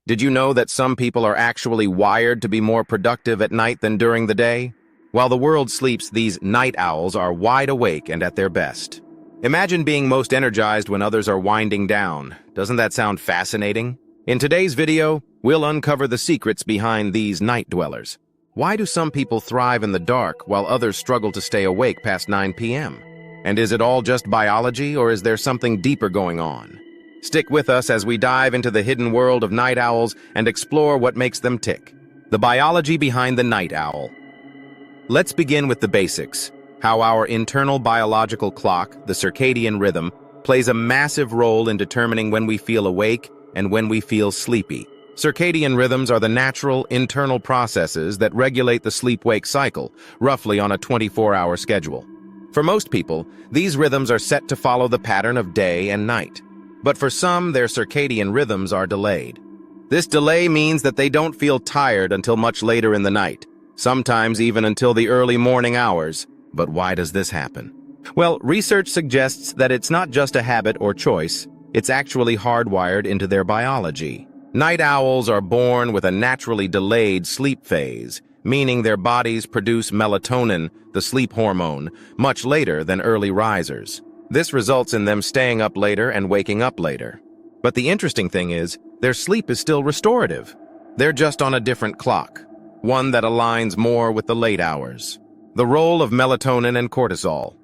Did you know that some people are actually wired to be more productive at night than during the day? While the world sleeps, these night owls are wide awake and at their best. Imagine being most energized when others are winding down. Doesn't that sound fascinating? In today's video, we'll uncover the secrets behind these night dwellers. Why do some people thrive in the dark while others struggle to stay awake past 9 p.m.? And is it all just biology, or is there something deeper going on? Stick with us as we dive into the hidden world of night owls and explore what makes them tick. The biology behind the night owl. Let's begin with the basics. How our internal biological clock, the circadian rhythm, plays a massive role in determining when we feel awake and when we feel sleepy. Circadian rhythms are the natural, internal processes that regulate the sleep-wake cycle, roughly on a 24-hour schedule. For most people, these rhythms are set to follow the pattern of day and night. But for some, their circadian rhythms are delayed. This delay means that they don't feel tired until much later in the night, sometimes even until the early morning hours. But why does this happen? Well, research suggests that it's not just a habit or choice, it's actually hardwired into their biology. Night owls are born with a naturally delayed sleep phase, meaning their bodies produce melatonin, the sleep hormone, much later than early risers. This results in them staying up later and waking up later. But the interesting thing is, their sleep is still restorative. They're just on a different clock, one that aligns more with the late hours. The role of melatonin and cortisol.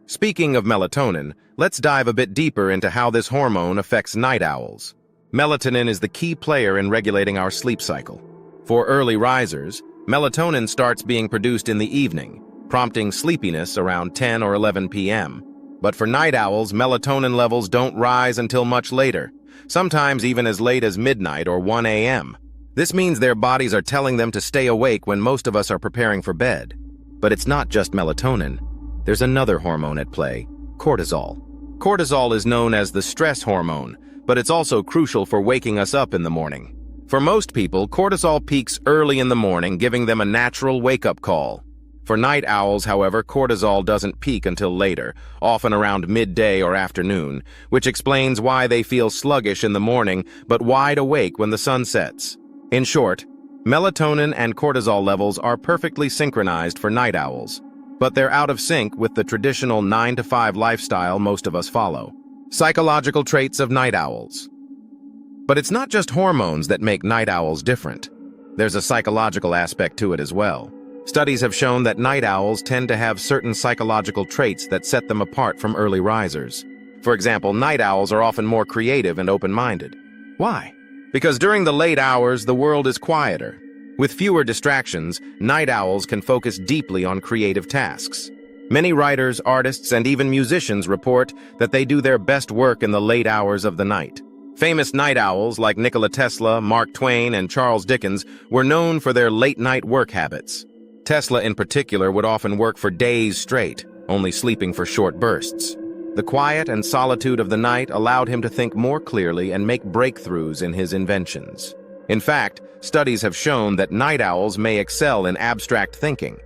Speaking of melatonin, let's dive a bit deeper into how this hormone affects night owls. Melatonin is the key player in regulating our sleep cycle. For early risers, melatonin starts being produced in the evening, prompting sleepiness around 10 or 11 p.m. But for night owls, melatonin levels don't rise until much later, sometimes even as late as midnight or 1 a.m. This means their bodies are telling them to stay awake when most of us are preparing for bed. But it's not just melatonin. There's another hormone at play, cortisol. Cortisol is known as the stress hormone, but it's also crucial for waking us up in the morning. For most people, cortisol peaks early in the morning, giving them a natural wake-up call. For night owls, however, cortisol doesn't peak until later, often around midday or afternoon, which explains why they feel sluggish in the morning but wide awake when the sun sets. In short, melatonin and cortisol levels are perfectly synchronized for night owls, but they're out of sync with the traditional 9-to-5 lifestyle most of us follow. Psychological traits of night owls. But it's not just hormones that make night owls different. There's a psychological aspect to it as well. Studies have shown that night owls tend to have certain psychological traits that set them apart from early risers. For example, night owls are often more creative and open-minded. Why? Because during the late hours, the world is quieter. With fewer distractions, night owls can focus deeply on creative tasks. Many writers, artists, and even musicians report that they do their best work in the late hours of the night. Famous night owls like Nikola Tesla, Mark Twain, and Charles Dickens were known for their late-night work habits. Tesla in particular would often work for days straight, only sleeping for short bursts. The quiet and solitude of the night allowed him to think more clearly and make breakthroughs in his inventions. In fact, studies have shown that night owls may excel in abstract thinking,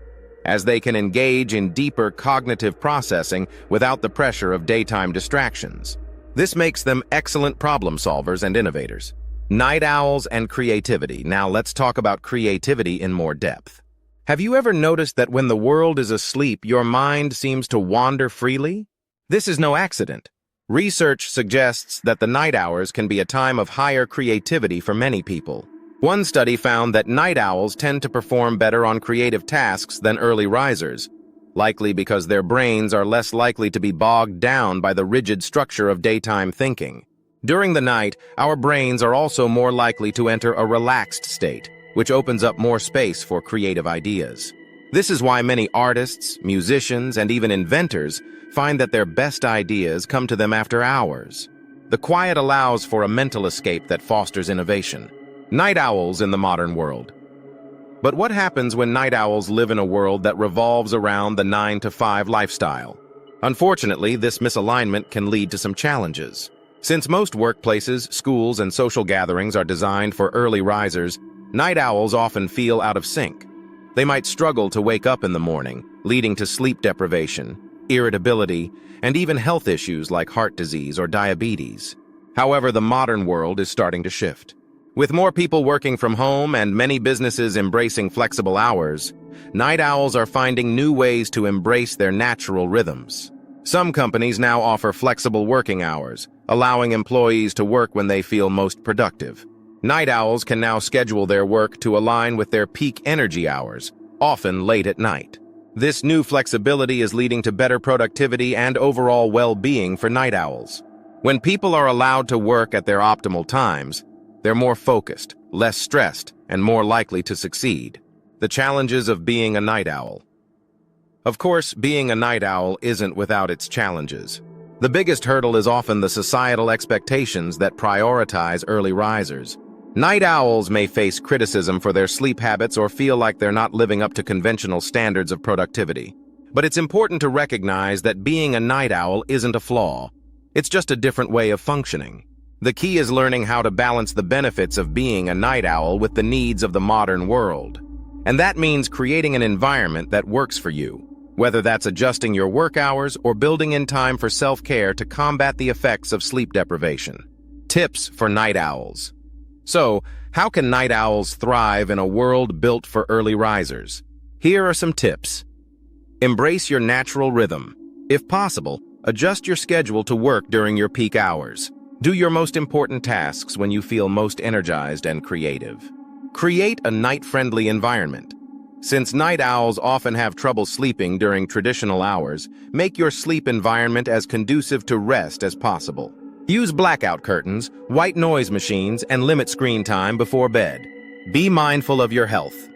as they can engage in deeper cognitive processing without the pressure of daytime distractions. This makes them excellent problem solvers and innovators. Night owls and creativity. Now let's talk about creativity in more depth. Have you ever noticed that when the world is asleep, your mind seems to wander freely? This is no accident. Research suggests that the night hours can be a time of higher creativity for many people. One study found that night owls tend to perform better on creative tasks than early risers, likely because their brains are less likely to be bogged down by the rigid structure of daytime thinking. During the night, our brains are also more likely to enter a relaxed state, which opens up more space for creative ideas. This is why many artists, musicians, and even inventors find that their best ideas come to them after hours. The quiet allows for a mental escape that fosters innovation. Night owls in the modern world. But what happens when night owls live in a world that revolves around the 9-to-5 lifestyle? Unfortunately, this misalignment can lead to some challenges. Since most workplaces, schools, and social gatherings are designed for early risers, night owls often feel out of sync. They might struggle to wake up in the morning, leading to sleep deprivation, irritability, and even health issues like heart disease or diabetes. However, the modern world is starting to shift. With more people working from home and many businesses embracing flexible hours, night owls are finding new ways to embrace their natural rhythms. Some companies now offer flexible working hours, allowing employees to work when they feel most productive. Night owls can now schedule their work to align with their peak energy hours, often late at night. This new flexibility is leading to better productivity and overall well-being for night owls. When people are allowed to work at their optimal times, they're more focused, less stressed, and more likely to succeed. The challenges of being a night owl. Of course, being a night owl isn't without its challenges. The biggest hurdle is often the societal expectations that prioritize early risers. Night owls may face criticism for their sleep habits or feel like they're not living up to conventional standards of productivity. But it's important to recognize that being a night owl isn't a flaw. It's just a different way of functioning. The key is learning how to balance the benefits of being a night owl with the needs of the modern world. And that means creating an environment that works for you, whether that's adjusting your work hours or building in time for self-care to combat the effects of sleep deprivation. Tips for night owls. So, how can night owls thrive in a world built for early risers? Here are some tips. Embrace your natural rhythm. If possible, adjust your schedule to work during your peak hours. Do your most important tasks when you feel most energized and creative. Create a night-friendly environment. Since night owls often have trouble sleeping during traditional hours, make your sleep environment as conducive to rest as possible. Use blackout curtains, white noise machines, and limit screen time before bed. Be mindful of your health.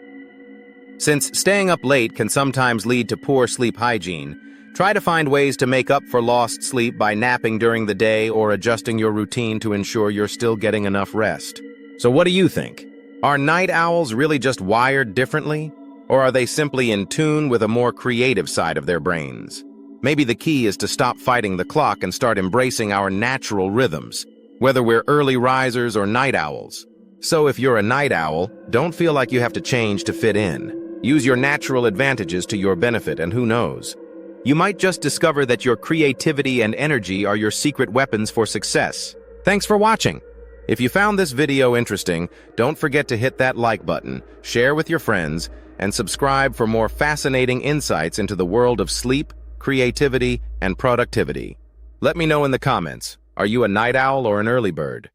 Since staying up late can sometimes lead to poor sleep hygiene, try to find ways to make up for lost sleep by napping during the day or adjusting your routine to ensure you're still getting enough rest. So what do you think? Are night owls really just wired differently? Or are they simply in tune with a more creative side of their brains? Maybe the key is to stop fighting the clock and start embracing our natural rhythms, whether we're early risers or night owls. So if you're a night owl, don't feel like you have to change to fit in. Use your natural advantages to your benefit, and who knows? You might just discover that your creativity and energy are your secret weapons for success. Thanks for watching. If you found this video interesting, don't forget to hit that like button, share with your friends, and subscribe for more fascinating insights into the world of sleep, creativity, and productivity. Let me know in the comments, are you a night owl or an early bird?